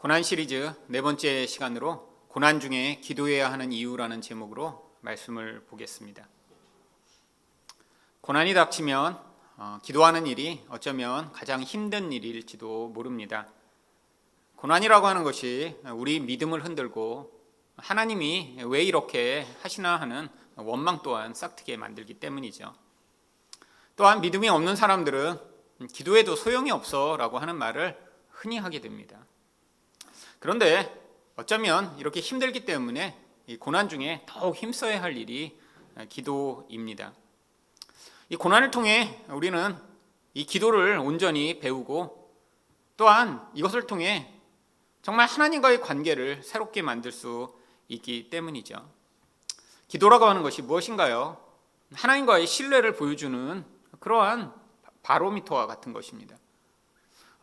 고난 시리즈 네 번째 시간으로 고난 중에 기도해야 하는 이유라는 제목으로 말씀을 보겠습니다. 고난이 닥치면 기도하는 일이 어쩌면 가장 힘든 일일지도 모릅니다. 고난이라고 하는 것이 우리 믿음을 흔들고 하나님이 왜 이렇게 하시나 하는 원망 또한 싹트게 만들기 때문이죠. 또한 믿음이 없는 사람들은 기도해도 소용이 없어 라고 하는 말을 흔히 하게 됩니다. 그런데 어쩌면 이렇게 힘들기 때문에 이 고난 중에 더욱 힘써야 할 일이 기도입니다. 이 고난을 통해 우리는 이 기도를 온전히 배우고 또한 이것을 통해 정말 하나님과의 관계를 새롭게 만들 수 있기 때문이죠. 기도라고 하는 것이 무엇인가요? 하나님과의 신뢰를 보여주는 그러한 바로미터와 같은 것입니다.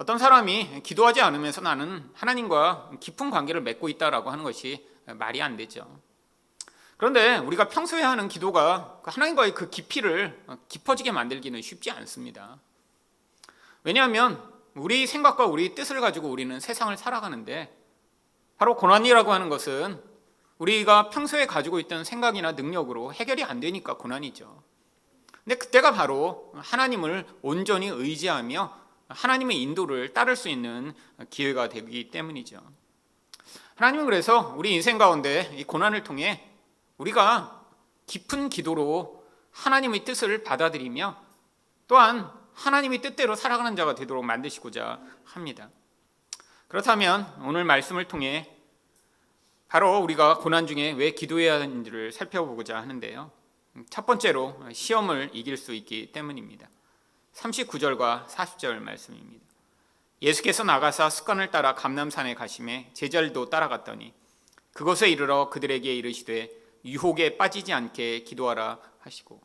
어떤 사람이 기도하지 않으면서 나는 하나님과 깊은 관계를 맺고 있다라고 하는 것이 말이 안 되죠. 그런데 우리가 평소에 하는 기도가 하나님과의 그 깊이를 깊어지게 만들기는 쉽지 않습니다. 왜냐하면 우리 생각과 우리 뜻을 가지고 우리는 세상을 살아가는데 바로 고난이라고 하는 것은 우리가 평소에 가지고 있던 생각이나 능력으로 해결이 안 되니까 고난이죠. 근데 그때가 바로 하나님을 온전히 의지하며 하나님의 인도를 따를 수 있는 기회가 되기 때문이죠. 하나님은 그래서 우리 인생 가운데 이 고난을 통해 우리가 깊은 기도로 하나님의 뜻을 받아들이며 또한 하나님의 뜻대로 살아가는 자가 되도록 만드시고자 합니다. 그렇다면 오늘 말씀을 통해 바로 우리가 고난 중에 왜 기도해야 하는지를 살펴보고자 하는데요. 첫 번째로 시험을 이길 수 있기 때문입니다. 39절과 40절 말씀입니다. 예수께서 나가사 습관을 따라 감람산에 가시매 제자들도 따라갔더니 그곳에 이르러 그들에게 이르시되 유혹에 빠지지 않게 기도하라 하시고,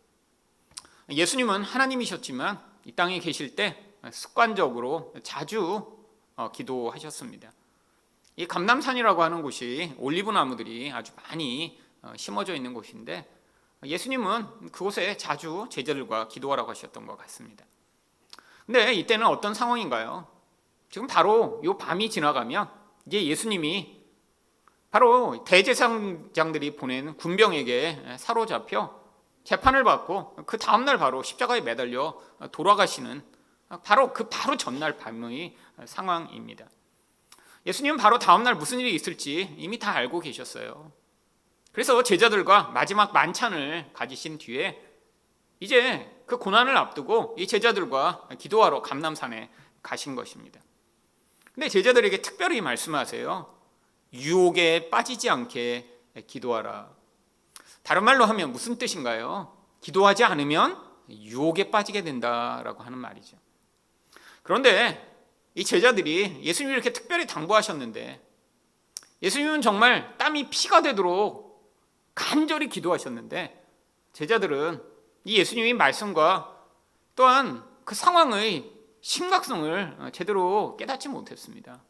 예수님은 하나님이셨지만 이 땅에 계실 때 습관적으로 자주 기도하셨습니다. 이 감람산이라고 하는 곳이 올리브 나무들이 아주 많이 심어져 있는 곳인데 예수님은 그곳에 자주 제자들과 기도하라고 하셨던 것 같습니다. 근데 이때는 어떤 상황인가요? 지금 바로 이 밤이 지나가면 이제 예수님이 바로 대제사장들이 보낸 군병에게 사로잡혀 재판을 받고 그 다음날 바로 십자가에 매달려 돌아가시는 바로 전날 밤의 상황입니다. 예수님은 바로 다음날 무슨 일이 있을지 이미 다 알고 계셨어요. 그래서 제자들과 마지막 만찬을 가지신 뒤에 이제 그 고난을 앞두고 이 제자들과 기도하러 감람산에 가신 것입니다. 근데 제자들에게 특별히 말씀하세요. 유혹에 빠지지 않게 기도하라. 다른 말로 하면 무슨 뜻인가요? 기도하지 않으면 유혹에 빠지게 된다라고 하는 말이죠. 그런데 이 제자들이 예수님이 이렇게 특별히 당부하셨는데 예수님은 정말 땀이 피가 되도록 간절히 기도하셨는데 제자들은 이 예수님의 말씀과 또한 그 상황의 심각성을 제대로 깨닫지 못했습니다.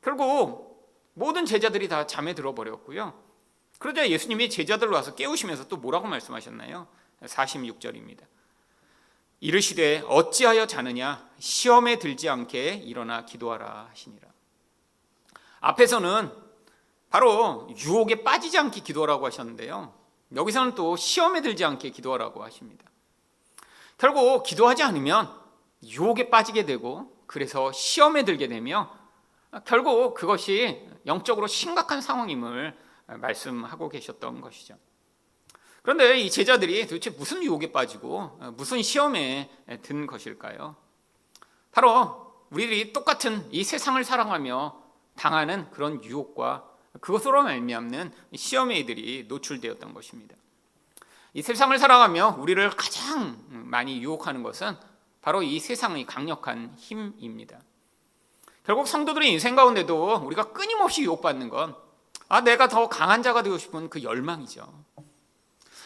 결국 모든 제자들이 다 잠에 들어버렸고요. 그러자 예수님이 제자들로 와서 깨우시면서 또 뭐라고 말씀하셨나요? 46절입니다. 이르시되 어찌하여 자느냐 시험에 들지 않게 일어나 기도하라 하시니라. 앞에서는 바로 유혹에 빠지지 않게 기도하라고 하셨는데요. 여기서는 또 시험에 들지 않게 기도하라고 하십니다. 결국 기도하지 않으면 유혹에 빠지게 되고 그래서 시험에 들게 되며 결국 그것이 영적으로 심각한 상황임을 말씀하고 계셨던 것이죠. 그런데 이 제자들이 도대체 무슨 유혹에 빠지고 무슨 시험에 든 것일까요? 바로 우리들이 똑같은 이 세상을 살아가며 당하는 그런 유혹과 그것으로 말미암는 시험의 이들이 노출되었던 것입니다. 이 세상을 살아가며 우리를 가장 많이 유혹하는 것은 바로 이 세상의 강력한 힘입니다. 결국 성도들의 인생 가운데도 우리가 끊임없이 유혹받는 건 내가 더 강한 자가 되고 싶은 그 열망이죠.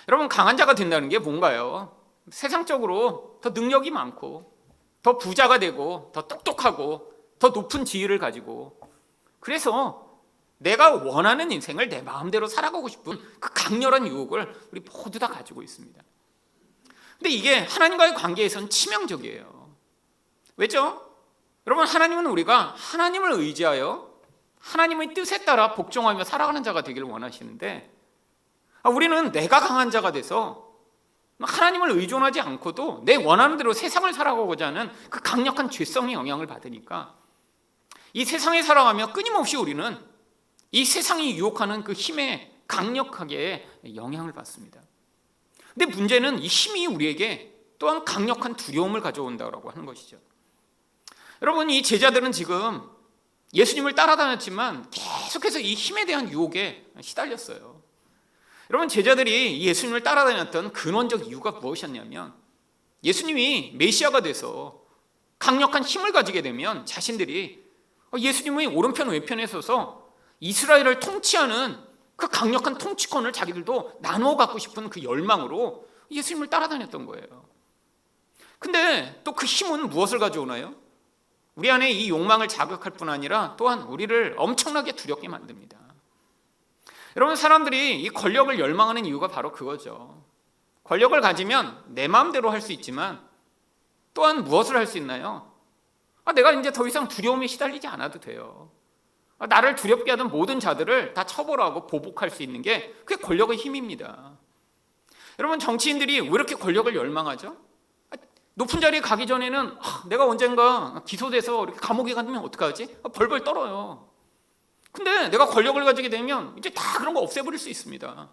여러분, 강한 자가 된다는 게 뭔가요? 세상적으로 더 능력이 많고 더 부자가 되고 더 똑똑하고 더 높은 지위를 가지고 그래서 내가 원하는 인생을 내 마음대로 살아가고 싶은 그 강렬한 유혹을 우리 모두 다 가지고 있습니다. 근데 이게 하나님과의 관계에선 치명적이에요. 왜죠? 여러분, 하나님은 우리가 하나님을 의지하여 하나님의 뜻에 따라 복종하며 살아가는 자가 되기를 원하시는데, 우리는 내가 강한 자가 돼서 하나님을 의존하지 않고도 내 원하는 대로 세상을 살아가고자 하는 그 강력한 죄성의 영향을 받으니까 이 세상에 살아가며 끊임없이 우리는 이 세상이 유혹하는 그 힘에 강력하게 영향을 받습니다. 근데 문제는 이 힘이 우리에게 또한 강력한 두려움을 가져온다고 하는 것이죠. 여러분, 이 제자들은 지금 예수님을 따라다녔지만 계속해서 이 힘에 대한 유혹에 시달렸어요. 여러분, 제자들이 예수님을 따라다녔던 근원적 이유가 무엇이었냐면, 예수님이 메시아가 돼서 강력한 힘을 가지게 되면 자신들이 예수님의 오른편 왼편에 서서 이스라엘을 통치하는 그 강력한 통치권을 자기들도 나누어 갖고 싶은 그 열망으로 예수님을 따라다녔던 거예요. 근데 또 그 힘은 무엇을 가져오나요? 우리 안에 이 욕망을 자극할 뿐 아니라 또한 우리를 엄청나게 두렵게 만듭니다. 여러분, 사람들이 이 권력을 열망하는 이유가 바로 그거죠. 권력을 가지면 내 마음대로 할 수 있지만 또한 무엇을 할 수 있나요? 내가 이제 더 이상 두려움에 시달리지 않아도 돼요. 나를 두렵게 하던 모든 자들을 다 처벌하고 보복할 수 있는 게 그게 권력의 힘입니다. 여러분, 정치인들이 왜 이렇게 권력을 열망하죠? 높은 자리에 가기 전에는 내가 언젠가 기소돼서 이렇게 감옥에 가면 어떡하지? 벌벌 떨어요. 근데 내가 권력을 가지게 되면 이제 다 그런 거 없애버릴 수 있습니다.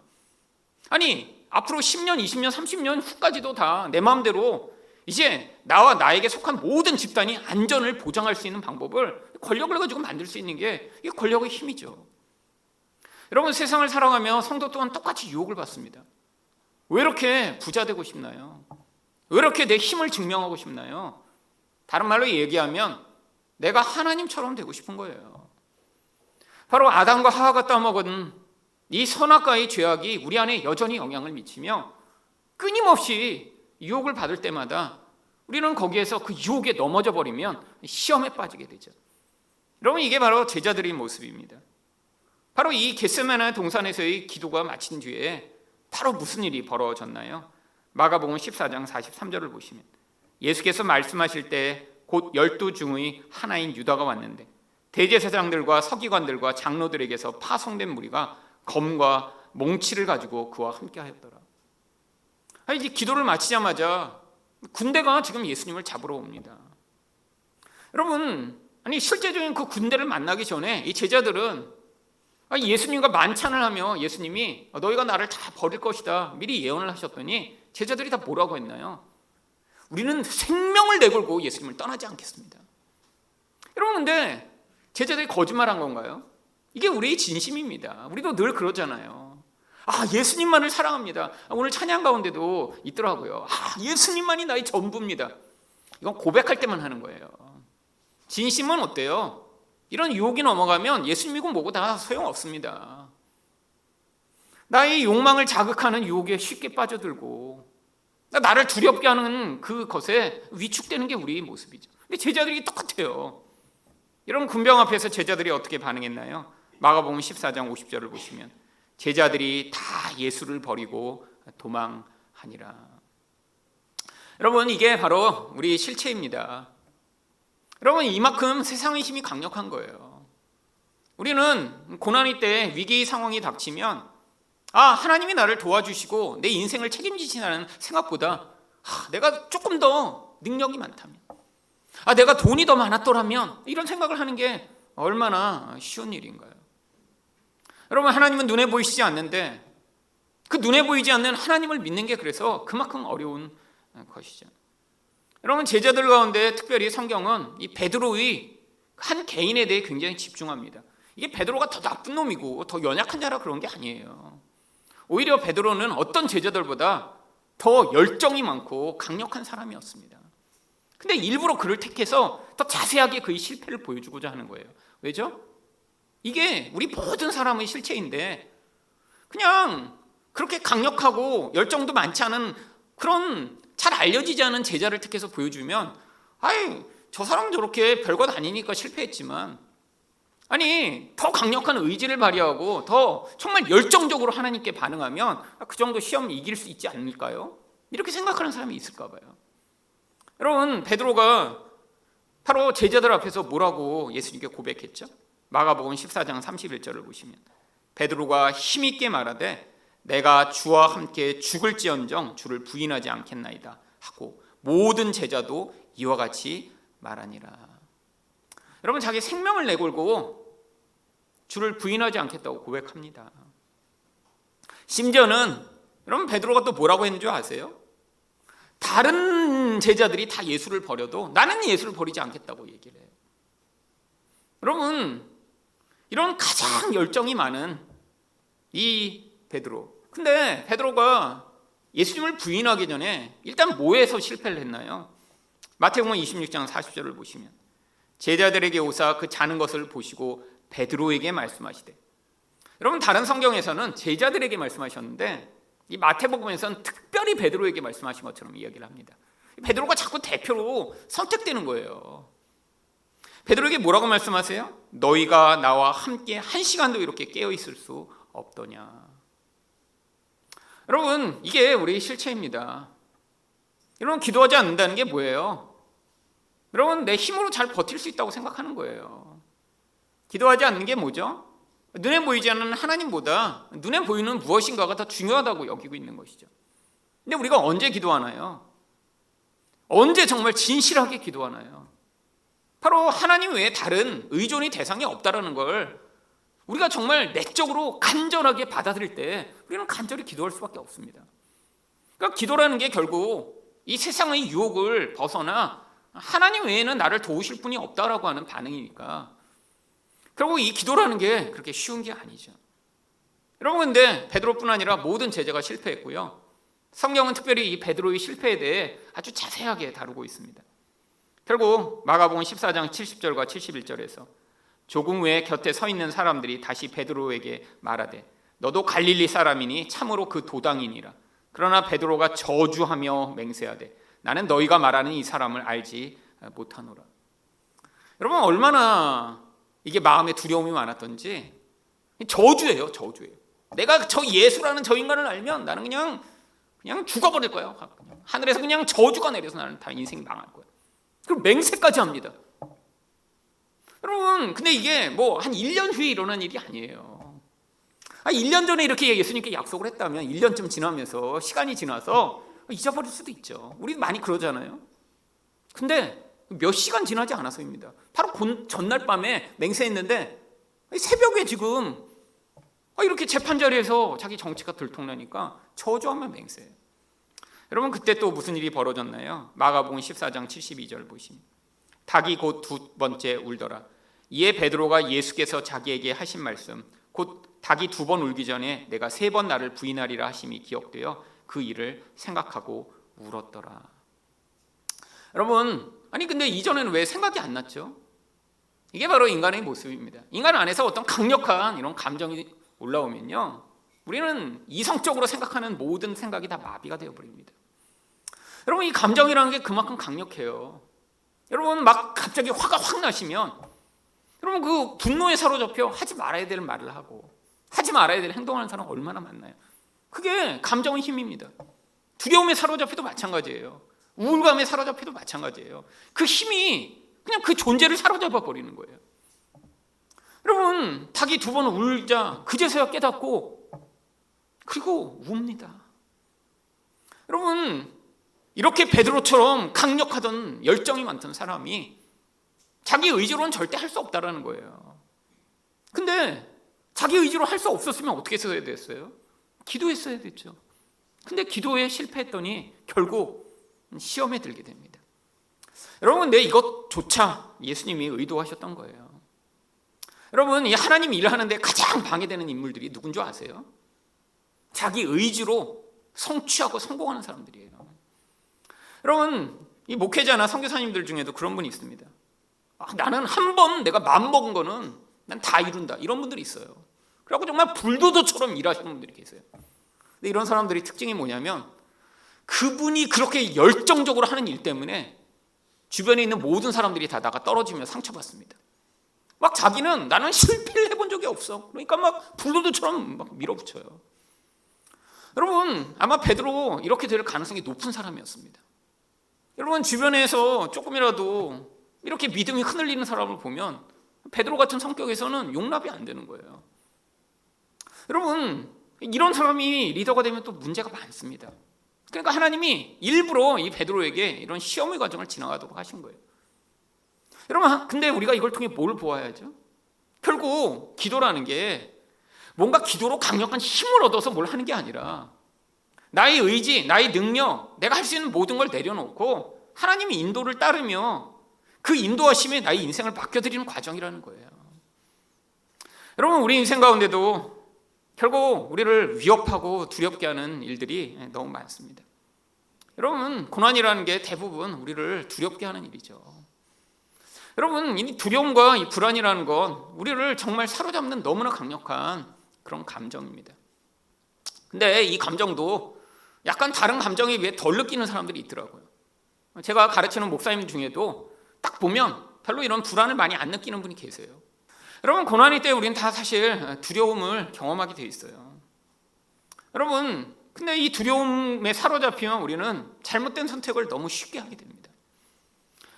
아니, 앞으로 10년, 20년, 30년 후까지도 다 내 마음대로 이제 나와 나에게 속한 모든 집단이 안전을 보장할 수 있는 방법을 권력을 가지고 만들 수 있는 게 이게 권력의 힘이죠. 여러분, 세상을 살아가며 성도 또한 똑같이 유혹을 받습니다. 왜 이렇게 부자 되고 싶나요? 왜 이렇게 내 힘을 증명하고 싶나요? 다른 말로 얘기하면 내가 하나님처럼 되고 싶은 거예요. 바로 아담과 하와가 따먹은 이 선악과의 죄악이 우리 안에 여전히 영향을 미치며 끊임없이 유혹을 받을 때마다 우리는 거기에서 그 유혹에 넘어져 버리면 시험에 빠지게 되죠. 여러분, 이게 바로 제자들의 모습입니다. 바로 이 겟세마네 동산에서의 기도가 마친 뒤에 바로 무슨 일이 벌어졌나요? 마가복음 14장 43절을 보시면 예수께서 말씀하실 때 곧 12 중의 하나인 유다가 왔는데 대제사장들과 서기관들과 장로들에게서 파송된 무리가 검과 몽치를 가지고 그와 함께 하였더라. 이제 기도를 마치자마자 군대가 지금 예수님을 잡으러 옵니다. 여러분, 실제적인 그 군대를 만나기 전에 이 제자들은 예수님과 만찬을 하며 예수님이 너희가 나를 다 버릴 것이다 미리 예언을 하셨더니 제자들이 다 뭐라고 했나요? 우리는 생명을 내걸고 예수님을 떠나지 않겠습니다. 여러분, 근데 제자들이 거짓말한 건가요? 이게 우리의 진심입니다. 우리도 늘 그러잖아요. 예수님만을 사랑합니다. 오늘 찬양 가운데도 있더라고요. 예수님만이 나의 전부입니다. 이건 고백할 때만 하는 거예요. 진심은 어때요? 이런 유혹이 넘어가면 예수님이고 뭐고 다 소용없습니다. 나의 욕망을 자극하는 유혹에 쉽게 빠져들고 나를 두렵게 하는 그것에 위축되는 게 우리의 모습이죠. 근데 제자들이 똑같아요. 여러분, 군병 앞에서 제자들이 어떻게 반응했나요? 마가복음 14장 50절을 보시면 제자들이 다 예수를 버리고 도망하니라. 여러분, 이게 바로 우리 실체입니다. 여러분, 이만큼 세상의 힘이 강력한 거예요. 우리는 고난의 때 위기 상황이 닥치면 하나님이 나를 도와주시고 내 인생을 책임지시다는 생각보다 내가 조금 더 능력이 많다면, 내가 돈이 더 많았더라면, 이런 생각을 하는 게 얼마나 쉬운 일인가요? 여러분, 하나님은 눈에 보이시지 않는데 그 눈에 보이지 않는 하나님을 믿는 게 그래서 그만큼 어려운 것이죠. 여러분, 제자들 가운데 특별히 성경은 이 베드로의 한 개인에 대해 굉장히 집중합니다. 이게 베드로가 더 나쁜 놈이고 더 연약한 자라 그런 게 아니에요. 오히려 베드로는 어떤 제자들보다 더 열정이 많고 강력한 사람이었습니다. 근데 일부러 그를 택해서 더 자세하게 그의 실패를 보여주고자 하는 거예요. 왜죠? 이게 우리 모든 사람의 실체인데 그냥 그렇게 강력하고 열정도 많지 않은 그런 잘 알려지지 않은 제자를 택해서 보여주면 저 사람 저렇게 별것 아니니까 실패했지만 더 강력한 의지를 발휘하고 더 정말 열정적으로 하나님께 반응하면 그 정도 시험 이길 수 있지 않을까요? 이렇게 생각하는 사람이 있을까 봐요. 여러분, 베드로가 바로 제자들 앞에서 뭐라고 예수님께 고백했죠? 마가복음 14장 31절을 보시면 베드로가 힘있게 말하되 내가 주와 함께 죽을지언정 주를 부인하지 않겠나이다 하고 모든 제자도 이와 같이 말하니라. 여러분, 자기 생명을 내걸고 주를 부인하지 않겠다고 고백합니다. 심지어는 여러분, 베드로가 또 뭐라고 했는 줄 아세요? 다른 제자들이 다 예수를 버려도 나는 예수를 버리지 않겠다고 얘기를 해요. 여러분, 이런 가장 열정이 많은 이 베드로, 근데 베드로가 예수님을 부인하기 전에 일단 뭐에서 실패를 했나요? 마태복음 26장 40절을 보시면 제자들에게 오사 그 자는 것을 보시고 베드로에게 말씀하시되, 여러분, 다른 성경에서는 제자들에게 말씀하셨는데 이 마태복음에서는 특별히 베드로에게 말씀하신 것처럼 이야기를 합니다. 베드로가 자꾸 대표로 선택되는 거예요. 베드로에게 뭐라고 말씀하세요? 너희가 나와 함께 한 시간도 이렇게 깨어 있을 수 없더냐. 여러분, 이게 우리의 실체입니다. 여러분, 기도하지 않는다는 게 뭐예요? 여러분, 내 힘으로 잘 버틸 수 있다고 생각하는 거예요. 기도하지 않는 게 뭐죠? 눈에 보이지 않는 하나님보다 눈에 보이는 무엇인가가 더 중요하다고 여기고 있는 것이죠. 근데 우리가 언제 기도하나요? 언제 정말 진실하게 기도하나요? 바로 하나님 외에 다른 의존의 대상이 없다라는 걸 우리가 정말 내적으로 간절하게 받아들일 때 우리는 간절히 기도할 수밖에 없습니다. 그러니까 기도라는 게 결국 이 세상의 유혹을 벗어나 하나님 외에는 나를 도우실 분이 없다라고 하는 반응이니까 결국 이 기도라는 게 그렇게 쉬운 게 아니죠. 여러분, 근데 베드로뿐 아니라 모든 제자가 실패했고요. 성경은 특별히 이 베드로의 실패에 대해 아주 자세하게 다루고 있습니다. 결국 마가복음 14장 70절과 71절에서 조금 후에 곁에 서 있는 사람들이 다시 베드로에게 말하되 너도 갈릴리 사람이니 참으로 그 도당이니라. 그러나 베드로가 저주하며 맹세하되 나는 너희가 말하는 이 사람을 알지 못하노라. 여러분, 얼마나 이게 마음에 두려움이 많았던지 저주예요. 내가 저 예수라는 저 인간을 알면 나는 그냥 죽어버릴 거야. 하늘에서 그냥 저주가 내려서 나는 다 인생이 망할 거야. 그리고 맹세까지 합니다. 여러분, 근데 이게 뭐 한 1년 후에 일어난 일이 아니에요. 1년 전에 이렇게 예수님께 약속을 했다면 1년쯤 지나면서 시간이 지나서 잊어버릴 수도 있죠. 우리 많이 그러잖아요. 근데 몇 시간 지나지 않아서입니다. 바로 전날 밤에 맹세했는데 새벽에 지금 이렇게 재판 자리에서 자기 정체가 들통나니까 저주하면 맹세해요. 여러분, 그때 또 무슨 일이 벌어졌나요? 마가복음 14장 72절 보시면 닭이 곧 두 번째 울더라. 이에 베드로가 예수께서 자기에게 하신 말씀 곧 닭이 두 번 울기 전에 내가 세 번 나를 부인하리라 하심이 기억되어 그 일을 생각하고 울었더라. 여러분, 근데 이전에는 왜 생각이 안 났죠? 이게 바로 인간의 모습입니다. 인간 안에서 어떤 강력한 이런 감정이 올라오면요, 우리는 이성적으로 생각하는 모든 생각이 다 마비가 되어버립니다. 여러분, 이 감정이라는 게 그만큼 강력해요. 여러분, 막 갑자기 화가 확 나시면 여러분 그 분노에 사로잡혀 하지 말아야 될 말을 하고 하지 말아야 될 행동하는 사람 얼마나 많나요? 그게 감정의 힘입니다. 두려움에 사로잡혀도 마찬가지예요. 우울감에 사로잡혀도 마찬가지예요. 그 힘이 그냥 그 존재를 사로잡아 버리는 거예요. 여러분, 닭이 두 번 울자 그제서야 깨닫고 그리고 웁니다. 여러분, 이렇게 베드로처럼 강력하던 열정이 많던 사람이 자기 의지로는 절대 할 수 없다라는 거예요. 근데 자기 의지로 할 수 없었으면 어떻게 했어야 됐어요? 기도했어야 됐죠. 근데 기도에 실패했더니 결국 시험에 들게 됩니다. 여러분, 근데 이것조차 예수님이 의도하셨던 거예요. 여러분, 이 하나님 일하는데 가장 방해되는 인물들이 누군 줄 아세요? 자기 의지로 성취하고 성공하는 사람들이에요. 여러분, 이 목회자나 선교사님들 중에도 그런 분이 있습니다. 나는 한 번 내가 마음먹은 거는 난 다 이룬다, 이런 분들이 있어요. 그래갖고 정말 불도저처럼 일하시는 분들이 계세요. 근데 이런 사람들이 특징이 뭐냐면 그분이 그렇게 열정적으로 하는 일 때문에 주변에 있는 모든 사람들이 다 나가 떨어지며 상처받습니다. 막 자기는 나는 실패를 해본 적이 없어. 그러니까 막 불도저처럼 막 밀어붙여요. 여러분, 아마 베드로 이렇게 될 가능성이 높은 사람이었습니다. 여러분, 주변에서 조금이라도 이렇게 믿음이 흔들리는 사람을 보면 베드로 같은 성격에서는 용납이 안 되는 거예요. 여러분, 이런 사람이 리더가 되면 또 문제가 많습니다. 그러니까 하나님이 일부러 이 베드로에게 이런 시험의 과정을 지나가도록 하신 거예요. 여러분, 근데 우리가 이걸 통해 뭘 보아야죠? 결국 기도라는 게 뭔가 기도로 강력한 힘을 얻어서 뭘 하는 게 아니라 나의 의지, 나의 능력, 내가 할 수 있는 모든 걸 내려놓고 하나님의 인도를 따르며 그 인도하심에 나의 인생을 맡겨드리는 과정이라는 거예요. 여러분, 우리 인생 가운데도 결국 우리를 위협하고 두렵게 하는 일들이 너무 많습니다. 여러분, 고난이라는 게 대부분 우리를 두렵게 하는 일이죠. 여러분, 이 두려움과 이 불안이라는 건 우리를 정말 사로잡는 너무나 강력한 그런 감정입니다. 근데 이 감정도 약간 다른 감정에 비해 덜 느끼는 사람들이 있더라고요. 제가 가르치는 목사님 중에도 딱 보면 별로 이런 불안을 많이 안 느끼는 분이 계세요. 여러분, 고난일 때 우리는 다 사실 두려움을 경험하게 돼 있어요. 여러분, 근데 이 두려움에 사로잡히면 우리는 잘못된 선택을 너무 쉽게 하게 됩니다.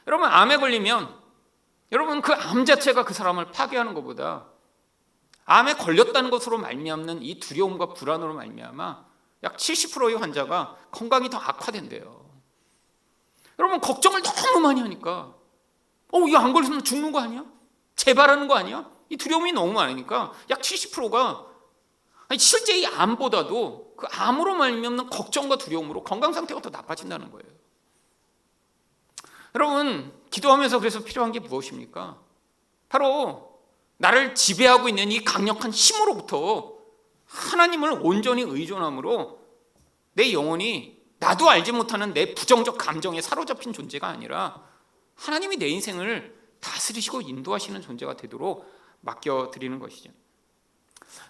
여러분, 암에 걸리면 여러분, 그 암 자체가 그 사람을 파괴하는 것보다 암에 걸렸다는 것으로 말미암는 이 두려움과 불안으로 말미암아 약 70%의 환자가 건강이 더 악화된대요. 여러분, 걱정을 너무 많이 하니까 이거 안 걸리면 죽는 거 아니야? 재발하는 거 아니야? 이 두려움이 너무 많으니까 약 70%가 실제 이 암보다도 그 암으로 말미암는 걱정과 두려움으로 건강 상태가 더 나빠진다는 거예요. 여러분, 기도하면서 그래서 필요한 게 무엇입니까? 바로 나를 지배하고 있는 이 강력한 힘으로부터 하나님을 온전히 의존함으로 내 영혼이 나도 알지 못하는 내 부정적 감정에 사로잡힌 존재가 아니라 하나님이 내 인생을 다스리시고 인도하시는 존재가 되도록 맡겨드리는 것이죠.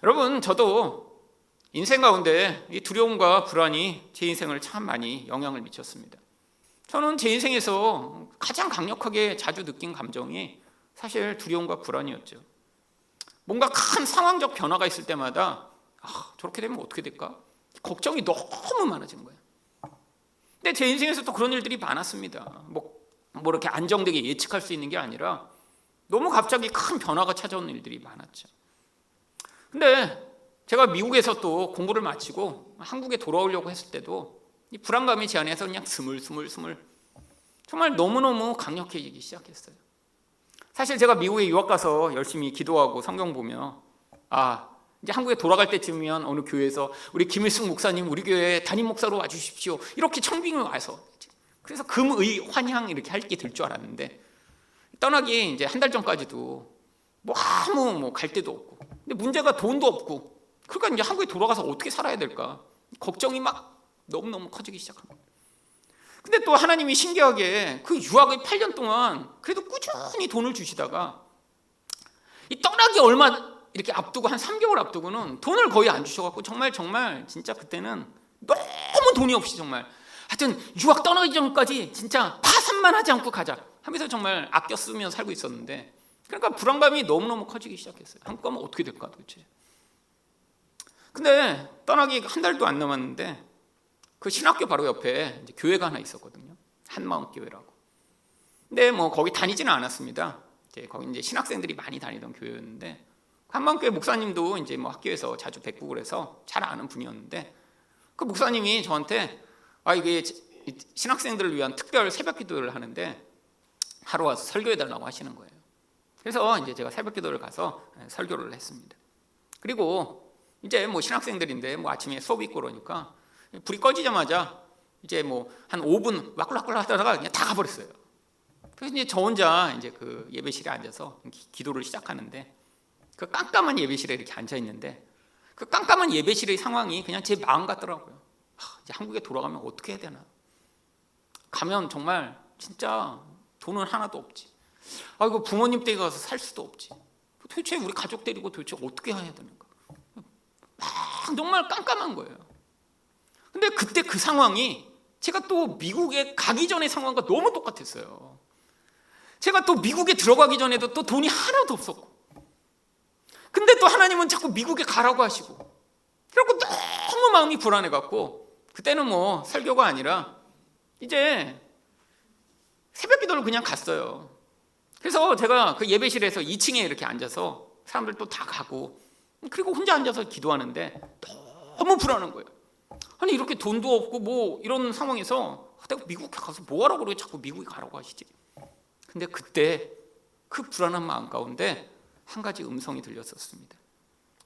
여러분, 저도 인생 가운데 이 두려움과 불안이 제 인생을 참 많이 영향을 미쳤습니다. 저는 제 인생에서 가장 강력하게 자주 느낀 감정이 사실 두려움과 불안이었죠. 뭔가 큰 상황적 변화가 있을 때마다 저렇게 되면 어떻게 될까? 걱정이 너무 많아지는 거예요. 근데 제 인생에서 또 그런 일들이 많았습니다. 뭐 이렇게 안정되게 예측할 수 있는 게 아니라 너무 갑자기 큰 변화가 찾아오는 일들이 많았죠. 근데 제가 미국에서 또 공부를 마치고 한국에 돌아오려고 했을 때도 이 불안감이 제 안에서 그냥 스물스물 정말 너무너무 강력해지기 시작했어요. 사실 제가 미국에 유학 가서 열심히 기도하고 성경 보며 이제 한국에 돌아갈 때쯤이면 어느 교회에서 우리 김일승 목사님 우리 교회에 담임 목사로 와주십시오 이렇게 청빙이 와서 그래서 금의 환향 이렇게 할 게 될 줄 알았는데 떠나기 이제 한 달 전까지도 아무 갈 데도 없고 근데 문제가 돈도 없고 그러니까 이제 한국에 돌아가서 어떻게 살아야 될까 걱정이 막 너무너무 커지기 시작한 거예요. 근데 또 하나님이 신기하게 그 유학의 8년 동안 그래도 꾸준히 돈을 주시다가 이 떠나기 얼마 이렇게 앞두고 한 3개월 앞두고는 돈을 거의 안 주셔갖고 정말 진짜 그때는 너무 돈이 없이 정말 하여튼 유학 떠나기 전까지 진짜 파산만 하지 않고 가자 하면서 정말 아껴 쓰며 살고 있었는데 그러니까 불안감이 너무너무 커지기 시작했어요. 한국 가면 어떻게 될까 도대체. 근데 떠나기 한 달도 안 남았는데 그 신학교 바로 옆에 이제 교회가 하나 있었거든요. 한마음교회라고. 근데 거기 다니지는 않았습니다. 거기 이제 신학생들이 많이 다니던 교회였는데 한마음교회 목사님도 이제 학교에서 자주 뵙고 그래서 잘 아는 분이었는데 그 목사님이 저한테 이게 신학생들을 위한 특별 새벽기도를 하는데 하루 와서 설교해달라고 하시는 거예요. 그래서 이제 제가 새벽기도를 가서 설교를 했습니다. 그리고 이제 신학생들인데 아침에 수업이 있고 그러니까 불이 꺼지자마자 이제 한 5분 와꿀와꿀 하다가 그냥 다 가버렸어요. 그래서 이제 저 혼자 이제 그 예배실에 앉아서 기도를 시작하는데 그 깜깜한 예배실에 이렇게 앉아 있는데 그 깜깜한 예배실의 상황이 그냥 제 마음 같더라고요. 이제 한국에 돌아가면 어떻게 해야 되나? 가면 정말 진짜 돈은 하나도 없지. 이거 부모님 댁에 가서 살 수도 없지. 도대체 우리 가족 데리고 도대체 어떻게 해야 되는가? 정말 깜깜한 거예요. 근데 그때 그 상황이 제가 또 미국에 가기 전의 상황과 너무 똑같았어요. 제가 또 미국에 들어가기 전에도 또 돈이 하나도 없었고 근데 또 하나님은 자꾸 미국에 가라고 하시고 그리고 너무 마음이 불안해갖고 그때는 설교가 아니라 이제 새벽 기도를 그냥 갔어요. 그래서 제가 그 예배실에서 2층에 이렇게 앉아서 사람들 또 다 가고 그리고 혼자 앉아서 기도하는데 너무 불안한 거예요. 아니 이렇게 돈도 없고 뭐 이런 상황에서 내가 미국에 가서 뭐 하라고 그래 자꾸 미국에 가라고 하시지. 근데 그때 그 불안한 마음 가운데 한 가지 음성이 들렸었습니다.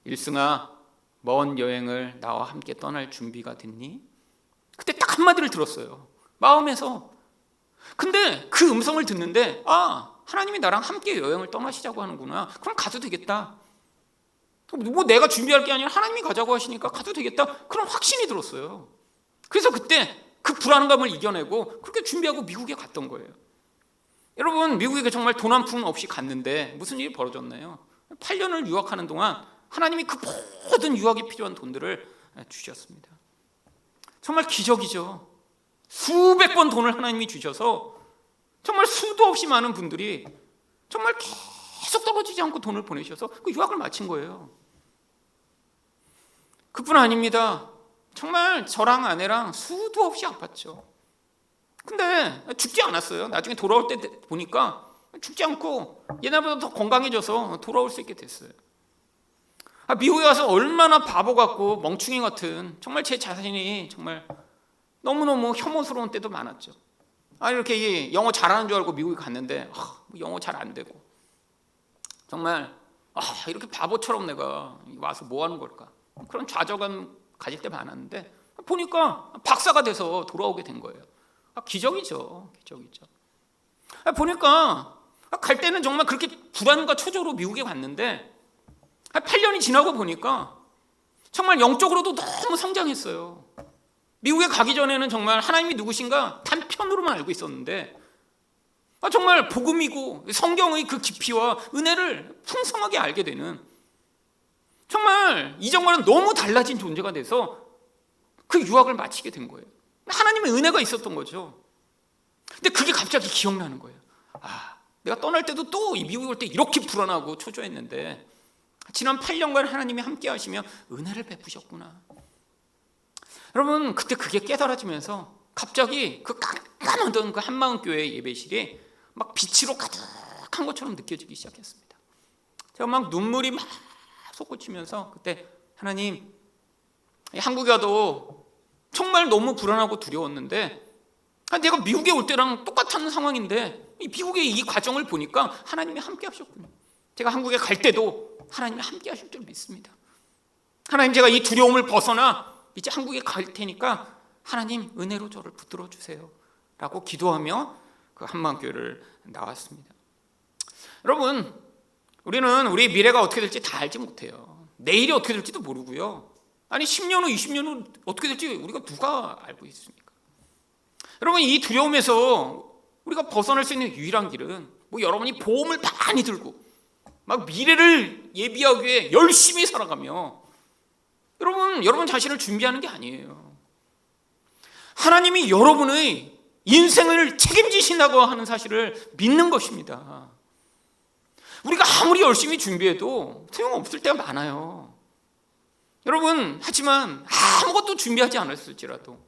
일승아, 먼 여행을 나와 함께 떠날 준비가 됐니? 그때 딱 한마디를 들었어요, 마음에서. 근데 그 음성을 듣는데 하나님이 나랑 함께 여행을 떠나시자고 하는구나. 그럼 가도 되겠다. 뭐 내가 준비할 게 아니라 하나님이 가자고 하시니까 가도 되겠다. 그런 확신이 들었어요. 그래서 그때 그 불안감을 이겨내고 그렇게 준비하고 미국에 갔던 거예요. 여러분, 미국에 정말 돈 한 푼 없이 갔는데 무슨 일이 벌어졌나요? 8년을 유학하는 동안 하나님이 그 모든 유학에 필요한 돈들을 주셨습니다. 정말 기적이죠. 수백 번 돈을 하나님이 주셔서 정말 수도 없이 많은 분들이 정말 계속 떨어지지 않고 돈을 보내셔서 그 유학을 마친 거예요. 그뿐 아닙니다. 정말 저랑 아내랑 수도 없이 아팠죠. 근데 죽지 않았어요. 나중에 돌아올 때 보니까 죽지 않고 옛날보다 더 건강해져서 돌아올 수 있게 됐어요. 미국에 와서 얼마나 바보 같고 멍충이 같은 정말 제 자신이 정말 너무너무 혐오스러운 때도 많았죠. 이렇게 영어 잘하는 줄 알고 미국에 갔는데 영어 잘 안 되고 정말 이렇게 바보처럼 내가 와서 뭐 하는 걸까, 그런 좌절감 가질 때 많았는데 보니까 박사가 돼서 돌아오게 된 거예요. 기적이죠. 기적이죠. 보니까 갈 때는 정말 그렇게 불안과 초조로 미국에 갔는데 8년이 지나고 보니까 정말 영적으로도 너무 성장했어요. 미국에 가기 전에는 정말 하나님이 누구신가 단편으로만 알고 있었는데 정말 복음이고 성경의 그 깊이와 은혜를 풍성하게 알게 되는, 정말 이전과는 너무 달라진 존재가 돼서 그 유학을 마치게 된 거예요. 하나님의 은혜가 있었던 거죠. 근데 그게 갑자기 기억나는 거예요. 내가 떠날 때도 또 미국에 올 때 이렇게 불안하고 초조했는데 지난 8년간 하나님이 함께 하시며 은혜를 베푸셨구나. 여러분, 그때 그게 깨달아지면서 갑자기 그 깜깜하던 그 한마음교회 예배실이 막 빛으로 가득한 것처럼 느껴지기 시작했습니다. 제가 막 눈물이 막 솟구치면서 그때 하나님, 한국에 와도 정말 너무 불안하고 두려웠는데 내가 미국에 올 때랑 똑같은 상황인데 미국의 이 과정을 보니까 하나님이 함께 하셨군요. 제가 한국에 갈 때도 하나님이 함께 하실 줄 믿습니다. 하나님, 제가 이 두려움을 벗어나 이제 한국에 갈 테니까 하나님 은혜로 저를 붙들어 주세요 라고 기도하며 그 한마음교회를 나왔습니다. 여러분, 우리는 우리 미래가 어떻게 될지 다 알지 못해요. 내일이 어떻게 될지도 모르고요. 10년 후 20년 후 어떻게 될지 우리가 누가 알고 있습니까? 여러분, 이 두려움에서 우리가 벗어날 수 있는 유일한 길은 여러분이 보험을 많이 들고 막 미래를 예비하기 위해 열심히 살아가며 여러분 자신을 준비하는 게 아니에요. 하나님이 여러분의 인생을 책임지신다고 하는 사실을 믿는 것입니다. 우리가 아무리 열심히 준비해도 소용없을 때가 많아요. 여러분, 하지만 아무것도 준비하지 않았을지라도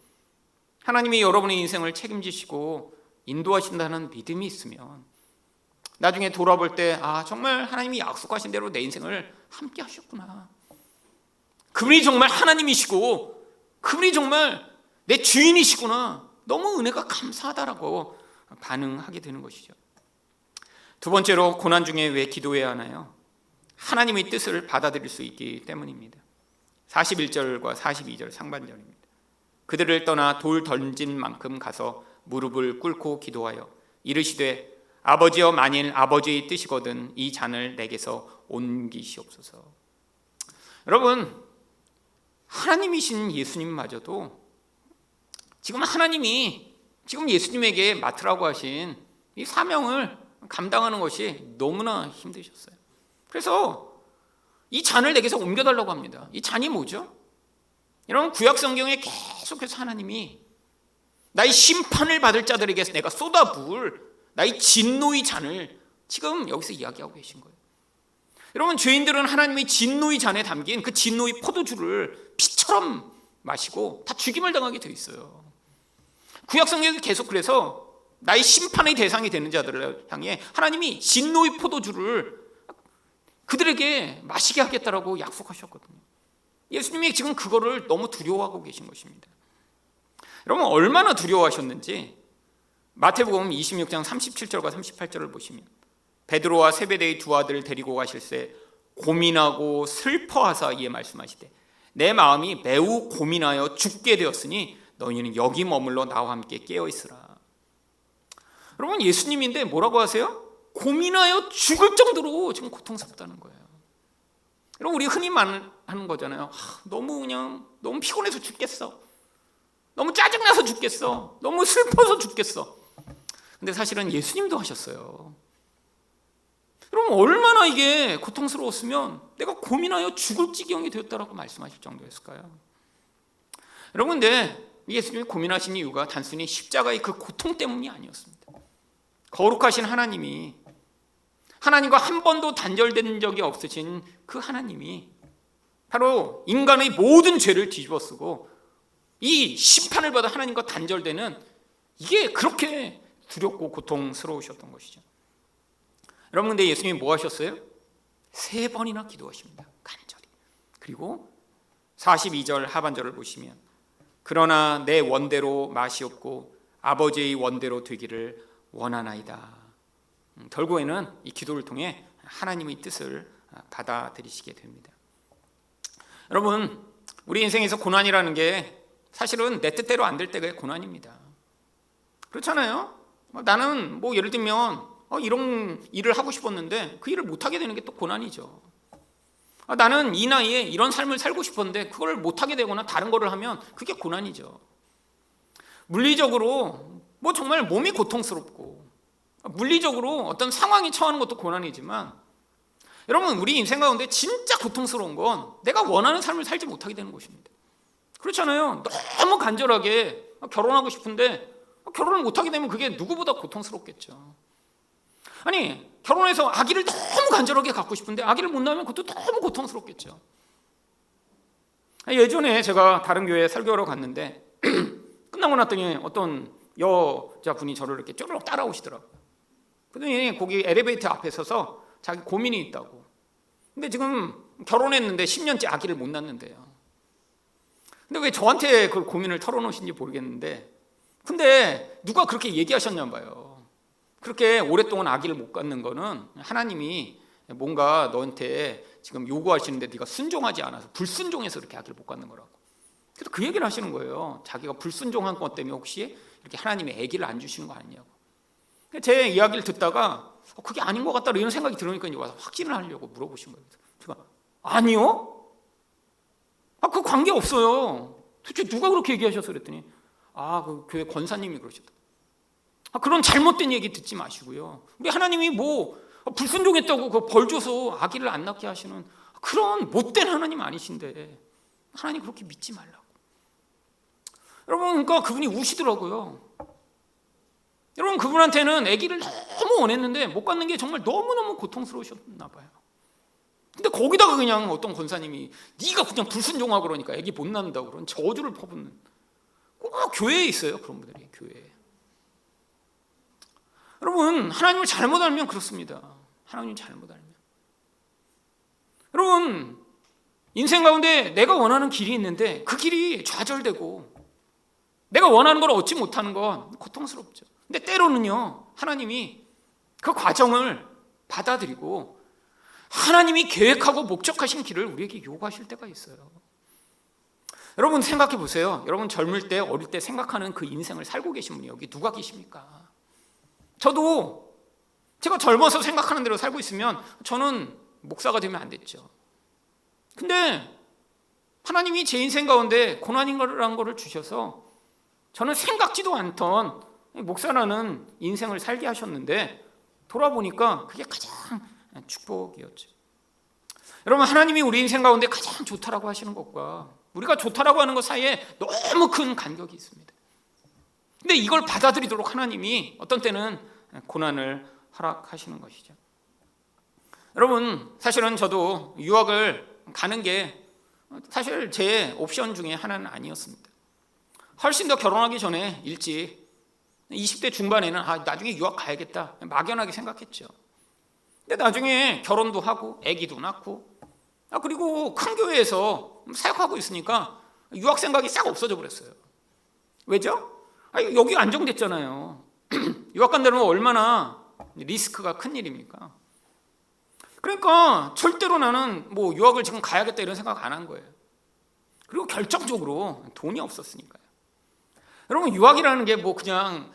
하나님이 여러분의 인생을 책임지시고 인도하신다는 믿음이 있으면 나중에 돌아볼 때 정말 하나님이 약속하신 대로 내 인생을 함께 하셨구나, 그분이 정말 하나님이시고 그분이 정말 내 주인이시구나, 너무 은혜가 감사하다라고 반응하게 되는 것이죠. 두 번째로, 고난 중에 왜 기도해야 하나요? 하나님의 뜻을 받아들일 수 있기 때문입니다. 41절과 42절 상반절입니다. 그들을 떠나 돌 던진 만큼 가서 무릎을 꿇고 기도하여 이르시되 아버지여, 만일 아버지의 뜻이거든 이 잔을 내게서 옮기시옵소서. 여러분, 하나님이신 예수님마저도 지금 하나님이 지금 예수님에게 맡으라고 하신 이 사명을 감당하는 것이 너무나 힘드셨어요. 그래서 이 잔을 내게서 옮겨달라고 합니다. 이 잔이 뭐죠? 여러분, 구약 성경에 계속해서 하나님이 나의 심판을 받을 자들에게 내가 쏟아부을 나의 진노의 잔을 지금 여기서 이야기하고 계신 거예요. 여러분, 죄인들은 하나님의 진노의 잔에 담긴 그 진노의 포도주를 피처럼 마시고 다 죽임을 당하게 돼 있어요. 구약 성경이 계속 그래서 나의 심판의 대상이 되는 자들을 향해 하나님이 진노의 포도주를 그들에게 마시게 하겠다라고 약속하셨거든요. 예수님이 지금 그거를 너무 두려워하고 계신 것입니다. 여러분, 얼마나 두려워하셨는지 마태복음 26장 37절과 38절을 보시면, 베드로와 세베대의 두 아들을 데리고 가실새 고민하고 슬퍼하사 이에 말씀하시되 내 마음이 매우 고민하여 죽게 되었으니 너희는 여기 머물러 나와 함께 깨어 있으라. 여러분, 예수님인데 뭐라고 하세요? 고민하여 죽을 정도로 지금 고통스럽다는 거예요. 여러분, 우리 흔히 하는 거잖아요. 너무 피곤해서 죽겠어. 너무 짜증나서 죽겠어. 너무 슬퍼서 죽겠어. 근데 사실은 예수님도 하셨어요. 여러분, 얼마나 이게 고통스러웠으면 내가 고민하여 죽을 지경이 되었다라고 말씀하실 정도였을까요? 여러분, 근데 예수님이 고민하신 이유가 단순히 십자가의 그 고통 때문이 아니었습니다. 거룩하신 하나님이, 하나님과 한 번도 단절된 적이 없으신 그 하나님이 바로 인간의 모든 죄를 뒤집어쓰고 이 심판을 받아 하나님과 단절되는, 이게 그렇게 두렵고 고통스러우셨던 것이죠. 여러분, 근데 예수님이 뭐 하셨어요? 3번이나 기도하십니다. 간절히. 그리고 42절 하반절을 보시면 그러나 내 원대로 마시옵고 아버지의 원대로 되기를 원하나이다. 결국에는 이 기도를 통해 하나님의 뜻을 받아들이시게 됩니다. 여러분, 우리 인생에서 고난이라는 게 사실은 내 뜻대로 안 될 때가 고난입니다. 그렇잖아요. 나는 예를 들면 이런 일을 하고 싶었는데 그 일을 못하게 되는 게 또 고난이죠. 나는 이 나이에 이런 삶을 살고 싶었는데 그걸 못하게 되거나 다른 거를 하면 그게 고난이죠. 물리적으로 정말 몸이 고통스럽고 물리적으로 어떤 상황이 처하는 것도 고난이지만, 여러분, 우리 인생 가운데 진짜 고통스러운 건 내가 원하는 삶을 살지 못하게 되는 것입니다. 그렇잖아요. 너무 간절하게 결혼하고 싶은데 결혼을 못하게 되면 그게 누구보다 고통스럽겠죠. 아니, 결혼해서 아기를 너무 간절하게 갖고 싶은데 아기를 못 낳으면 그것도 너무 고통스럽겠죠. 예전에 제가 다른 교회에 설교하러 갔는데 끝나고 났더니 어떤 여자분이 저를 이렇게 쪼르륵 따라오시더라고요. 그러더니 거기 엘리베이터 앞에 서서 자기 고민이 있다고. 근데 지금 결혼했는데 10년째 아기를 못 낳는데요. 근데 왜 저한테 그 고민을 털어놓으신지 모르겠는데, 근데 누가 그렇게 얘기하셨나 봐요. 그렇게 오랫동안 아기를 못 갖는 거는 하나님이 뭔가 너한테 지금 요구하시는데 네가 순종하지 않아서 불순종해서 이렇게 아기를 못 갖는 거라고. 그래서 그 얘기를 하시는 거예요. 자기가 불순종한 것 때문에 혹시 이렇게 하나님이 아기를 안 주시는 거 아니냐고. 제 이야기를 듣다가 그게 아닌 것 같다 이런 생각이 들으니까 이제 와서 확진을 하려고 물어보신 거예요. 제가 아니요? 그 관계 없어요. 도대체 누가 그렇게 얘기하셔서 그랬더니 그 교회 권사님이 그러셨다. 그런 잘못된 얘기 듣지 마시고요. 우리 하나님이 불순종했다고 그 벌 줘서 아기를 안 낳게 하시는 그런 못된 하나님 아니신데 하나님 그렇게 믿지 말라고. 여러분, 그러니까 그분이 우시더라고요. 여러분, 그분한테는 아기를 너무 원했는데 못 갖는 게 정말 너무너무 고통스러우셨나 봐요. 근데 거기다가 그냥 어떤 권사님이 네가 그냥 불순종하고 그러니까 아기 못 낳는다고 그런 저주를 퍼붓는, 꼭 교회에 있어요. 그런 분들이 교회에. 여러분, 하나님을 잘못 알면 그렇습니다. 하나님 잘못 알면. 여러분, 인생 가운데 내가 원하는 길이 있는데 그 길이 좌절되고 내가 원하는 걸 얻지 못하는 건 고통스럽죠. 근데 때로는요, 하나님이 그 과정을 받아들이고 하나님이 계획하고 목적하신 길을 우리에게 요구하실 때가 있어요. 여러분, 생각해 보세요. 여러분, 젊을 때, 어릴 때 생각하는 그 인생을 살고 계신 분이 여기 누가 계십니까? 저도 제가 젊어서 생각하는 대로 살고 있으면 저는 목사가 되면 안 됐죠. 근데 하나님이 제 인생 가운데 고난이라는 것을 주셔서 저는 생각지도 않던 목사라는 인생을 살게 하셨는데 돌아보니까 그게 가장 축복이었죠. 여러분, 하나님이 우리 인생 가운데 가장 좋다라고 하시는 것과 우리가 좋다라고 하는 것 사이에 너무 큰 간격이 있습니다. 근데 이걸 받아들이도록 하나님이 어떤 때는 고난을 허락하시는 것이죠. 여러분, 사실은 저도 유학을 가는 게 사실 제 옵션 중에 하나는 아니었습니다. 훨씬 더 결혼하기 전에 일찍 20대 중반에는 나중에 유학 가야겠다 막연하게 생각했죠. 근데 나중에 결혼도 하고 아기도 낳고 그리고 큰 교회에서 사역하고 있으니까 유학 생각이 싹 없어져 버렸어요. 왜죠? 여기 안정됐잖아요. 유학 간다는 건 얼마나 리스크가 큰 일입니까? 그러니까 절대로 나는 뭐 유학을 지금 가야겠다 이런 생각 안 한 거예요. 그리고 결정적으로 돈이 없었으니까요. 여러분, 유학이라는 게 뭐 그냥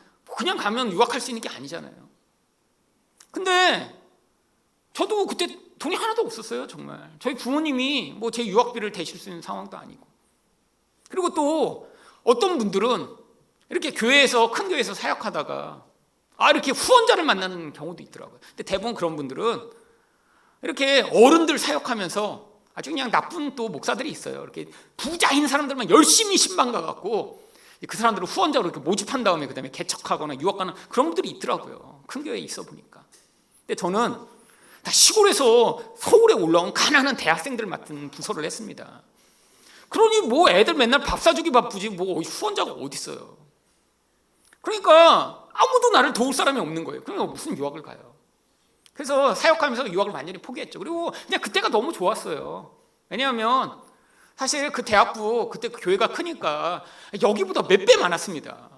가면 유학할 수 있는 게 아니잖아요. 근데 저도 그때 돈이 하나도 없었어요. 정말 저희 부모님이 뭐 제 유학비를 대실 수 있는 상황도 아니고, 그리고 또 어떤 분들은 이렇게 교회에서, 큰 교회에서 사역하다가 이렇게 후원자를 만나는 경우도 있더라고요. 근데 대부분 그런 분들은 이렇게 어른들 사역하면서 아주 그냥 나쁜 또 목사들이 있어요. 이렇게 부자인 사람들만 열심히 신방 가갖고 그 사람들을 후원자로 이렇게 모집한 다음에 그다음에 개척하거나 유학 가는 그런 분들이 있더라고요. 큰 교회에 있어 보니까. 근데 저는 다 시골에서 서울에 올라온 가난한 대학생들 맡은 부서를 했습니다. 그러니 뭐 애들 맨날 밥 사주기 바쁘지 뭐 후원자가 어디 있어요. 그러니까 아무도 나를 도울 사람이 없는 거예요. 그러니까 무슨 유학을 가요. 그래서 사역하면서 유학을 완전히 포기했죠. 그리고 그냥 그때가 너무 좋았어요. 왜냐하면 사실 그 대학부, 그때 그 교회가 크니까 여기보다 몇 배 많았습니다.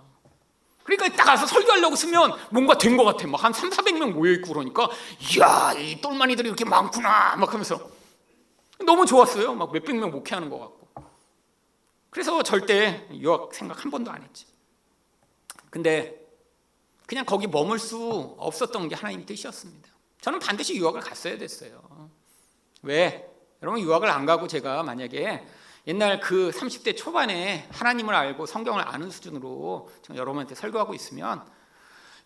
그러니까 딱 가서 설교하려고 쓰면 뭔가 된 것 같아. 막 한 300~400명 모여있고 그러니까 이야, 이 똘마니들이 이렇게 많구나 막 하면서 너무 좋았어요. 막 몇백 명 목회하는 것 같고. 그래서 절대 유학 생각 한 번도 안 했지. 근데 그냥 거기 머물 수 없었던 게 하나님의 뜻이었습니다. 저는 반드시 유학을 갔어야 됐어요. 왜? 여러분, 유학을 안 가고 제가 만약에 옛날 그 30대 초반에 하나님을 알고 성경을 아는 수준으로 제가 여러분한테 설교하고 있으면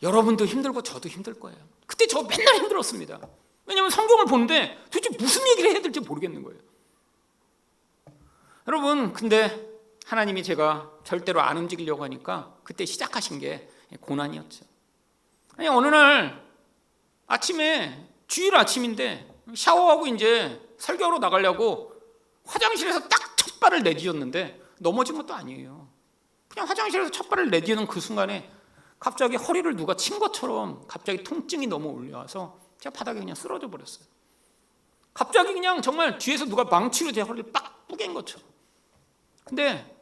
여러분도 힘들고 저도 힘들 거예요. 그때 저 맨날 힘들었습니다. 왜냐하면 성경을 보는데 도대체 무슨 얘기를 해야 될지 모르겠는 거예요. 여러분, 근데 하나님이 제가 절대로 안 움직이려고 하니까 그때 시작하신 게 고난이었죠. 아니, 어느 날 아침에, 주일 아침인데 샤워하고 이제 설교하러 나가려고 화장실에서 딱 첫 발을 내디뎠는데 넘어진 것도 아니에요. 그냥 화장실에서 첫 발을 내디디는 그 순간에 갑자기 허리를 누가 친 것처럼 갑자기 통증이 너무 올라와서 제가 바닥에 그냥 쓰러져 버렸어요. 갑자기 그냥 정말 뒤에서 누가 망치로 제 허리를 빡 뿌갠 것처럼. 근데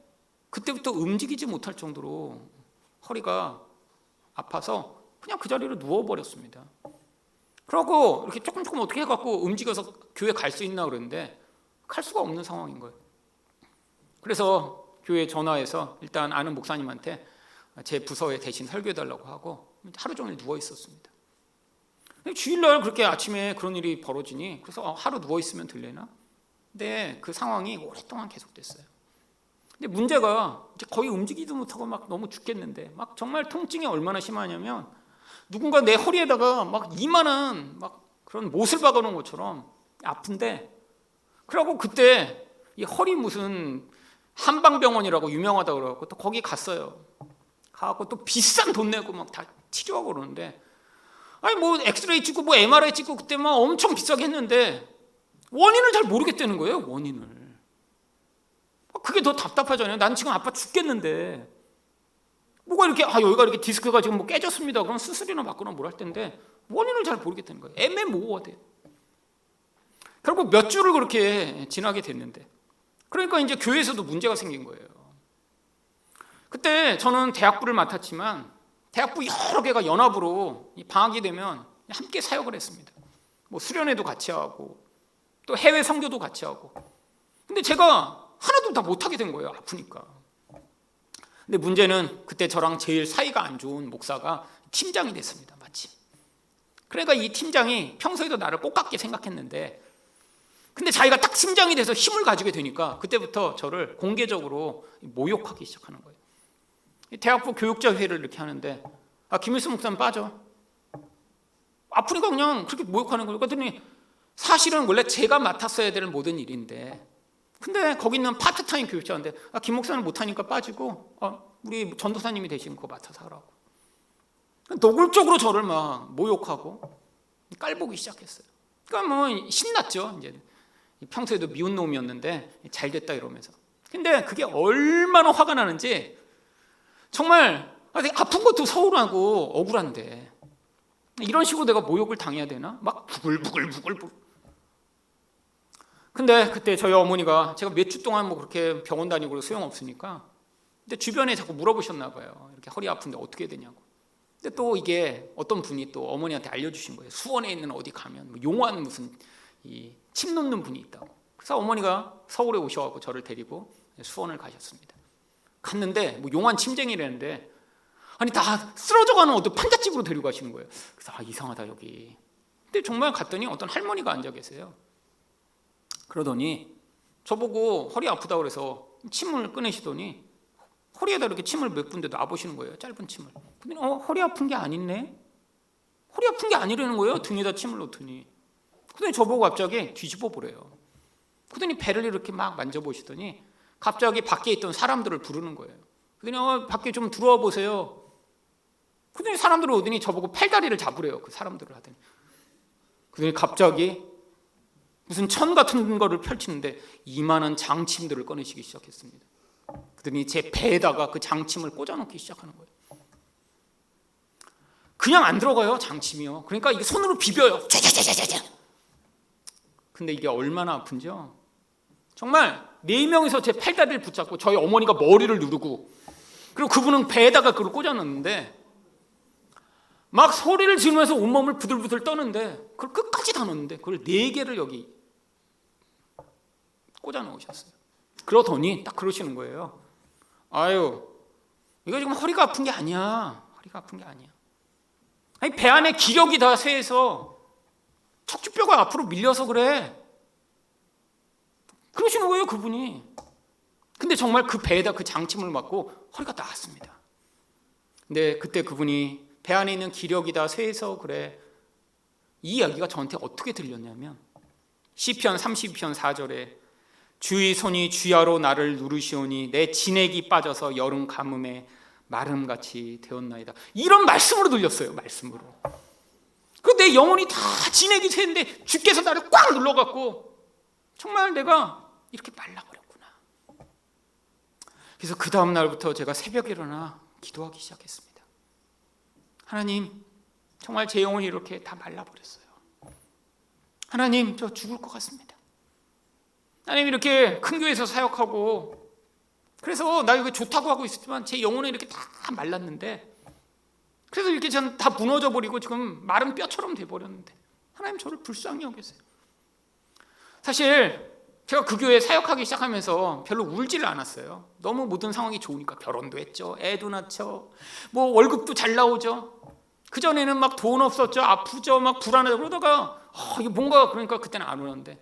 그때부터 움직이지 못할 정도로 허리가 아파서 그냥 그 자리로 누워버렸습니다. 그러고 이렇게 조금 어떻게 해갖고 움직여서 교회 갈 수 있나 그랬는데 갈 수가 없는 상황인 거예요. 그래서 교회에 전화해서 일단 아는 목사님한테 제 부서에 대신 설교해달라고 하고 하루 종일 누워 있었습니다. 주일날 그렇게 아침에 그런 일이 벌어지니 그래서 하루 누워 있으면 들려나? 근데 그 상황이 오랫동안 계속됐어요. 근데 문제가 이제 거의 움직이지도 못하고 막 너무 죽겠는데 막 정말 통증이 얼마나 심하냐면 누군가 내 허리에다가 막 이만한 막 그런 못을 박아놓은 것처럼 아픈데, 그러고 그때 이 허리 무슨 한방병원이라고 유명하다고 그래갖고 또 거기 갔어요. 가갖고 또 비싼 돈 내고 막 다 치료하고 그러는데, 아니 뭐 엑스레이 찍고 뭐 MRI 찍고 그때 막 엄청 비싸게 했는데 원인을 잘 모르겠다는 거예요. 원인을. 그게 더 답답하잖아요. 난 지금 아파 죽겠는데 뭐가 이렇게 여기가 이렇게 디스크가 지금 뭐 깨졌습니다. 그럼 수술이나 맞거나 뭘 할 텐데 원인을 잘 모르겠다는 거예요. 애매모호가 돼요. 결국 몇 주를 그렇게 지나게 됐는데, 그러니까 이제 교회에서도 문제가 생긴 거예요. 그때 저는 대학부를 맡았지만 대학부 여러 개가 연합으로 방학이 되면 함께 사역을 했습니다. 뭐 수련회도 같이 하고 또 해외 선교도 같이 하고. 근데 제가 하나도 다 못하게 된 거예요. 아프니까. 근데 문제는 그때 저랑 제일 사이가 안 좋은 목사가 팀장이 됐습니다. 마침. 그러니까 이 팀장이 평소에도 나를 꽃같게 생각했는데, 근데 자기가 딱 팀장이 돼서 힘을 가지게 되니까 그때부터 저를 공개적으로 모욕하기 시작하는 거예요. 대학부 교육자 회의를 이렇게 하는데 김일수 목사님 빠져. 아프니까 그냥 그렇게 모욕하는 거예요. 그랬더니 사실은 원래 제가 맡았어야 될 모든 일인데, 근데 거기 있는 파트타임 교육자인데 김 목사님 못하니까 빠지고 우리 전도사님이 대신 그거 맡아서 하라고. 노골적으로 저를 막 모욕하고 깔보기 시작했어요. 그러니까 뭐 신났죠. 이제 평소에도 미운 놈이었는데 잘 됐다 이러면서. 근데 그게 얼마나 화가 나는지 정말 아픈 것도 서운하고 억울한데 이런 식으로 내가 모욕을 당해야 되나? 막 부글부글. 근데 그때 저희 어머니가 제가 몇 주 동안 뭐 그렇게 병원 다니고 소용없으니까 근데 주변에 자꾸 물어보셨나 봐요. 이렇게 허리 아픈데 어떻게 되냐고. 근데 또 이게 어떤 분이 또 어머니한테 알려주신 거예요. 수원에 있는 어디 가면 뭐 용환 무슨 침 놓는 분이 있다고. 그래서 어머니가 서울에 오셔가지고 저를 데리고 수원을 가셨습니다. 갔는데 뭐 용환 침쟁이라는데 아니 다 쓰러져가는 어떤 판잣집으로 데리고 가시는 거예요. 그래서 이상하다 여기. 근데 정말 갔더니 어떤 할머니가 앉아 계세요. 그러더니 저보고 허리 아프다고 그래서 침을 꺼내시더니 허리에다 이렇게 침을 몇 군데 놔보시는 거예요. 짧은 침을. 근데 허리 아픈 게 아니네. 허리 아픈 게 아니라는 거예요. 등에다 침을 놓더니. 그러더니 저보고 갑자기 뒤집어 보래요. 그러더니 배를 이렇게 막 만져보시더니 갑자기 밖에 있던 사람들을 부르는 거예요. 그러더니 밖에 좀 들어와 보세요. 그러더니 사람들을 오더니 저보고 팔다리를 잡으래요. 그 사람들을 하더니. 그러더니 갑자기 무슨 천 같은 거를 펼치는데 이만한 장침들을 꺼내시기 시작했습니다. 그러더니 제 배에다가 그 장침을 꽂아놓기 시작하는 거예요. 그냥 안 들어가요, 장침이요. 그러니까 이게 손으로 비벼요. 근데 이게 얼마나 아픈지요. 정말 4명이서 제 팔다리를 붙잡고 저희 어머니가 머리를 누르고 그리고 그분은 배에다가 그걸 꽂아놨는데 막 소리를 지르면서 온몸을 부들부들 떠는데 그걸 끝까지 다 넣었는데 그걸 4개를 여기 꽂아 놓으셨어요. 그러더니 딱 그러시는 거예요. 아유, 이거 지금 허리가 아픈 게 아니야. 허리가 아픈 게 아니야. 아니, 배 안에 기력이 다 쇠해서 척추뼈가 앞으로 밀려서 그래. 그러시는 거예요, 그분이. 근데 정말 그 배에다 그 장침을 맞고 허리가 나았습니다. 근데 그때 그분이 배 안에 있는 기력이 다 쇠해서 그래. 이 이야기가 저한테 어떻게 들렸냐면 시편 32편 4절에 주의 손이 주야로 나를 누르시오니 내 진액이 빠져서 여름 가뭄에 마름같이 되었나이다. 이런 말씀으로 들렸어요. 말씀으로. 그 내 영혼이 다 진액이 샜는데 주께서 나를 꽉 눌러갖고 정말 내가 이렇게 말라버렸구나. 그래서 그 다음 날부터 제가 새벽에 일어나 기도하기 시작했습니다. 하나님, 정말 제 영혼이 이렇게 다 말라버렸어요. 하나님, 저 죽을 것 같습니다. 하나님, 이렇게 큰 교회에서 사역하고 그래서 나 이거 좋다고 하고 있었지만 제 영혼은 이렇게 다 말랐는데 그래서 이렇게 전 다 무너져 버리고 지금 마른 뼈처럼 돼버렸는데 하나님 저를 불쌍히 여기세요. 사실 제가 그 교회에 사역하기 시작하면서 별로 울지를 않았어요. 너무 모든 상황이 좋으니까 결혼도 했죠. 애도 낳죠. 뭐 월급도 잘 나오죠. 그전에는 막 돈 없었죠. 아프죠. 막 불안하죠. 그러다가 이게 뭔가 그러니까 그때는 안 울었는데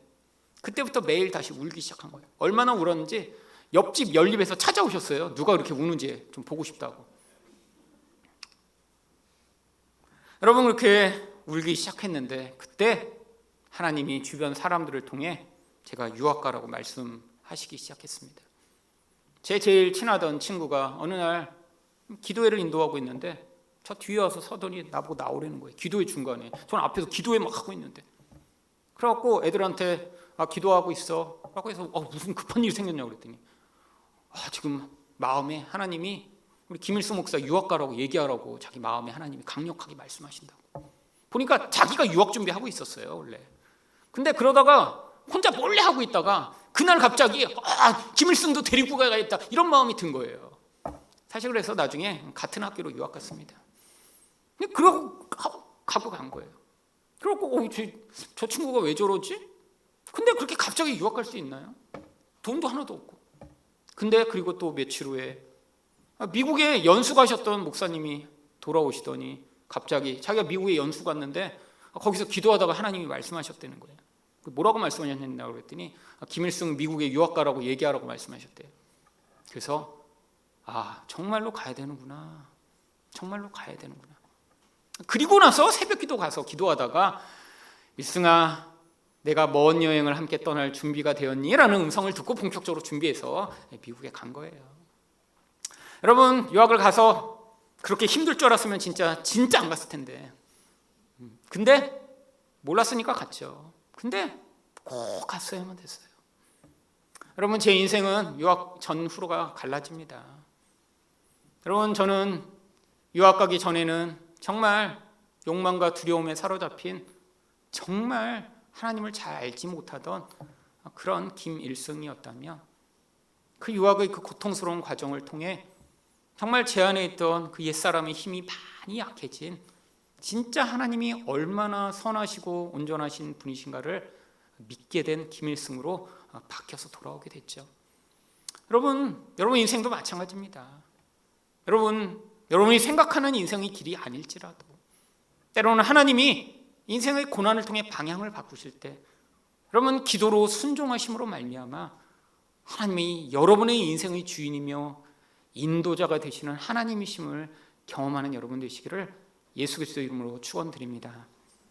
그때부터 매일 다시 울기 시작한 거예요. 얼마나 울었는지 옆집 연립에서 찾아오셨어요. 누가 그렇게 우는지 좀 보고 싶다고. 여러분 그렇게 울기 시작했는데 그때 하나님이 주변 사람들을 통해 제가 유학가라고 말씀하시기 시작했습니다. 제 제일 친하던 친구가 어느 날 기도회를 인도하고 있는데 저 뒤에 와서 서더니 나보고 나오라는 거예요. 기도회 중간에. 저는 앞에서 기도회 막 하고 있는데 그래갖고 애들한테 기도하고 있어 라고 해서 무슨 급한 일이 생겼냐고 그랬더니 지금 마음에 하나님이 우리 김일수 목사 유학가라고 얘기하라고 자기 마음에 하나님이 강력하게 말씀하신다고. 보니까 자기가 유학 준비하고 있었어요 원래. 근데 그러다가 혼자 몰래 하고 있다가 그날 갑자기 김일승도 데리고 가야겠다 이런 마음이 든 거예요. 사실 그래서 나중에 같은 학교로 유학 갔습니다. 그러고 가고 간 거예요. 그러고 저 친구가 왜 저러지? 근데 그렇게 갑자기 유학 갈 수 있나요? 돈도 하나도 없고. 근데 그리고 또 며칠 후에 미국에 연수 가셨던 목사님이 돌아오시더니 갑자기 자기가 미국에 연수 갔는데 거기서 기도하다가 하나님이 말씀하셨다는 거예요. 뭐라고 말씀하셨냐고 그랬더니 김일승 미국에 유학가라고 얘기하라고 말씀하셨대요. 그래서 정말로 가야 되는구나. 정말로 가야 되는구나. 그리고 나서 새벽기도 가서 기도하다가 일승아 내가 먼 여행을 함께 떠날 준비가 되었니? 라는 음성을 듣고 본격적으로 준비해서 미국에 간 거예요. 여러분 유학을 가서 그렇게 힘들 줄 알았으면 진짜 안 갔을 텐데 근데 몰랐으니까 갔죠. 근데 꼭 갔어야만 됐어요. 여러분 제 인생은 유학 전후로가 갈라집니다. 여러분 저는 유학 가기 전에는 정말 욕망과 두려움에 사로잡힌 정말 하나님을 잘 알지 못하던 그런 김일성이었다면 그 유학의 그 고통스러운 과정을 통해 정말 제 안에 있던 그 옛사람의 힘이 많이 약해진 진짜 하나님이 얼마나 선하시고 온전하신 분이신가를 믿게 된 김일성으로 바뀌어서 돌아오게 됐죠. 여러분 인생도 마찬가지입니다. 여러분이 생각하는 인생의 길이 아닐지라도 때로는 하나님이 인생의 고난을 통해 방향을 바꾸실 때 여러분 기도로 순종하심으로 말미암아 하나님이 여러분의 인생의 주인이며 인도자가 되시는 하나님이심을 경험하는 여러분 되시기를 예수 그리스도 이름으로 축원드립니다.